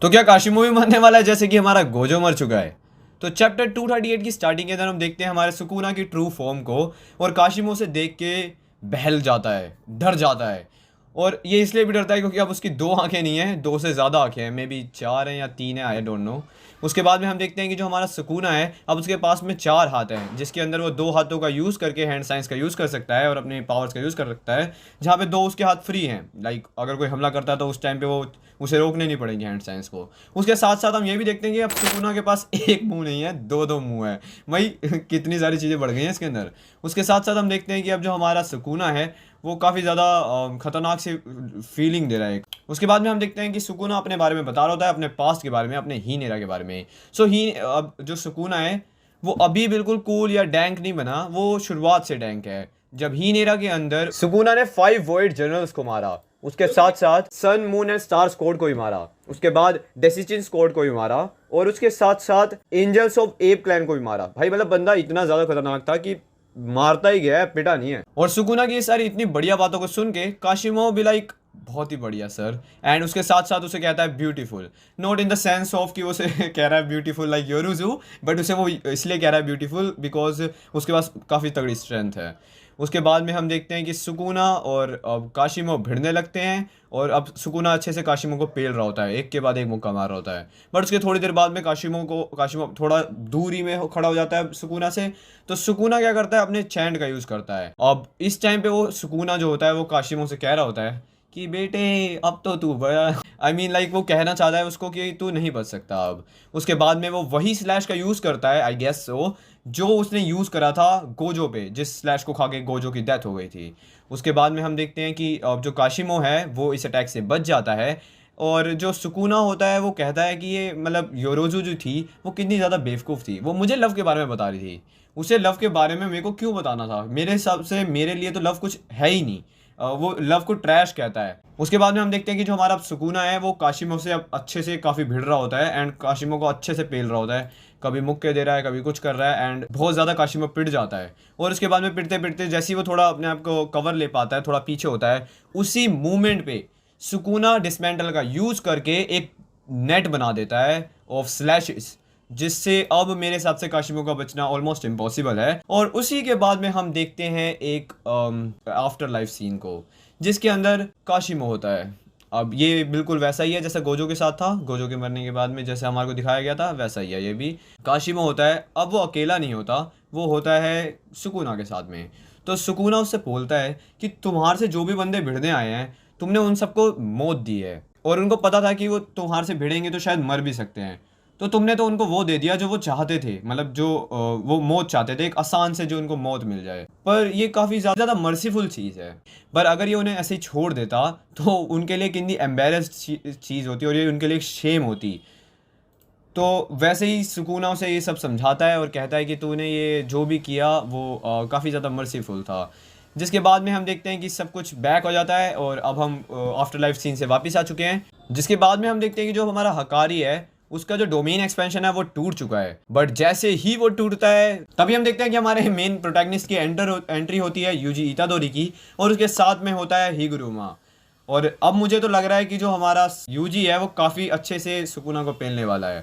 तो क्या काशिमो भी मरने वाला है जैसे कि हमारा गोजो मर चुका है? तो चैप्टर 238 की स्टार्टिंग के अंदर हम देखते हैं हमारे सुकुना की ट्रू फॉर्म को, और काशिमो से देख के बहल जाता है, डर जाता है। और ये इसलिए भी डरता है क्योंकि अब उसकी दो आंखें नहीं हैं, दो से ज़्यादा आंखें हैं, मे बी चार हैं या तीन है, आई डोंट नो। उसके बाद में हम देखते हैं कि जो हमारा सुकुना है अब उसके पास में चार हाथ हैं, जिसके अंदर वो दो हाथों का यूज़ करके हैंड साइंस का यूज़ कर सकता है और अपने पावर्स का यूज़ कर सकता है, जहाँ पे दो उसके हाथ फ्री हैं। लाइक अगर कोई हमला करता है तो उस टाइम पे वो उसे रोकने नहीं पड़ेंगे हैंड साइंस को। उसके साथ साथ हम ये भी देखते हैं कि अब सुकुना के पास एक मुंह नहीं है, दो दो मुंह है। भाई कितनी सारी चीज़ें बढ़ गई हैं इसके अंदर। उसके साथ साथ हम देखते हैं कि अब जो हमारा सुकुना है वो काफ़ी ज़्यादा खतरनाक सी फीलिंग दे रहा है। उसके बाद में हम देखते हैं कि सुकुना अपने बारे में बता रहा होता है, अपने पास्ट के बारे में, अपने ही नेरा के बारे में। सो ही अब जो सुकुना है वो अभी बिल्कुल कूल या डैंक नहीं बना, वो शुरुआत से डैंक है। जब ही नेरा के अंदर सुकुना ने 5 वॉइड जनरल्स को मारा, उसके साथ साथ sun moon and star squad को भी मारा, उसके बाद डेसिचिन स्क्वाड को भी मारा, और उसके साथ साथ एंजल्स ऑफ एप क्लैन को भी मारा। भाई मतलब बंदा इतना ज्यादा खतरनाक था कि मारता ही गया है, पिटा नहीं है। और सुकुना की ये सारी इतनी बढ़िया बातों को सुन के काशिमो भी लाइक बहुत ही बढ़िया सर, एंड उसके साथ साथ उसे कहता है beautiful, not in the sense of कि वो उसे कह रहा है ब्यूटीफुल लाइक योरुजू, बट उसे वो इसलिए कह रहा है ब्यूटीफुल बिकॉज उसके पास काफ़ी तगड़ी स्ट्रेंथ है। उसके बाद में हम देखते हैं कि सुकुना और अब काशिमो भिड़ने लगते हैं, और अब सुकुना अच्छे से काशिमो को पेल रहा होता है, एक के बाद एक मुक्का मार रहा होता है। बट उसके थोड़ी देर बाद में काशिमो थोड़ा दूरी में खड़ा हो जाता है सुकुना से। तो सुकुना क्या करता है, अपने चैंड का यूज़ करता है। अब इस टाइम पे वो सुकुना जो होता है वो काशिमो से कह रहा होता है कि बेटे अब तो तू बड़ा, आई मीन लाइक वो कहना चाहता है उसको कि तू नहीं बच सकता अब। उसके बाद में वो वही स्लैश का यूज़ करता है, आई गेस सो, जो उसने यूज़ करा था गोजो पे, जिस स्लैश को खा के गोजो की डेथ हो गई थी। उसके बाद में हम देखते हैं कि अब जो काशिमो है वो इस अटैक से बच जाता है, और जो सुकुना होता है वो कहता है कि ये मतलब योरोजू जो थी वो कितनी ज़्यादा बेवकूफ़ थी, वो मुझे लव के बारे में बता रही थी। उसे लव के बारे में मेरे को क्यों बताना था, मेरे हिसाब से मेरे लिए तो लव कुछ है ही नहीं। वो लव को ट्रैश कहता है। उसके बाद में हम देखते हैं कि जो हमारा सुकुना है वो काशिमो से अब अच्छे से काफ़ी भिड़ रहा होता है, एंड काशिमो को अच्छे से पेल रहा होता है, कभी मुक्के दे रहा है, कभी कुछ कर रहा है, एंड बहुत ज़्यादा काशिमो पिट जाता है। और उसके बाद में पिटते पिटते जैसे ही वो थोड़ा अपने आप को कवर ले पाता है, थोड़ा पीछे होता है, उसी मूवमेंट पे सुकुना डिसमेंटल का यूज़ करके एक नेट बना देता है ऑफ स्लैशेस, जिससे अब मेरे हिसाब से काशिमो का बचना ऑलमोस्ट इम्पॉसिबल है। और उसी के बाद में हम देखते हैं एक आफ्टर लाइफ सीन को, जिसके अंदर काशिमो होता है। अब ये बिल्कुल वैसा ही है जैसा गोजो के साथ था, गोजो के मरने के बाद में जैसे हमारे को दिखाया गया था वैसा ही है ये भी। काशिमो होता है, अब वो अकेला नहीं होता, वो होता है सुकुना के साथ में। तो सुकुना उससे बोलता है कि तुम्हारे से जो भी बंदे भिड़ने आए हैं तुमने उन सबको मौत दी है, और उनको पता था कि वो तुम्हारे से भिड़ेंगे तो शायद मर भी सकते हैं, तो तुमने तो उनको वो दे दिया जो वो चाहते थे, मतलब जो वो मौत चाहते थे, एक आसान से जो उनको मौत मिल जाए। पर ये काफ़ी ज़्यादा मर्सीफुल चीज़ है। पर अगर ये उन्हें ऐसे ही छोड़ देता तो उनके लिए कितनी एम्बेरस्ड चीज़ होती और ये उनके लिए एक शेम होती। तो वैसे ही सुकूना उसे ये सब समझाता है और कहता है कि तूने ये जो भी किया वो काफ़ी ज़्यादा मर्सीफुल था। जिसके बाद में हम देखते हैं कि सब कुछ बैक हो जाता है, और अब हम आफ्टर लाइफ सीन से वापस आ चुके हैं। जिसके बाद में हम देखते हैं कि जो हमारा हकारी है उसका जो डोमेन एक्सपेंशन है वो टूट चुका है। बट जैसे ही वो टूटता है तभी हम देखते हैं कि हमारे मेन प्रोटैगनिस्ट की एंट्री होती है यूजी इतादोरी की, और उसके साथ में होता है हिगुरुमा। और अब मुझे तो लग रहा है कि जो हमारा यूजी है वो काफ़ी अच्छे से सुकुना को पेलने वाला है।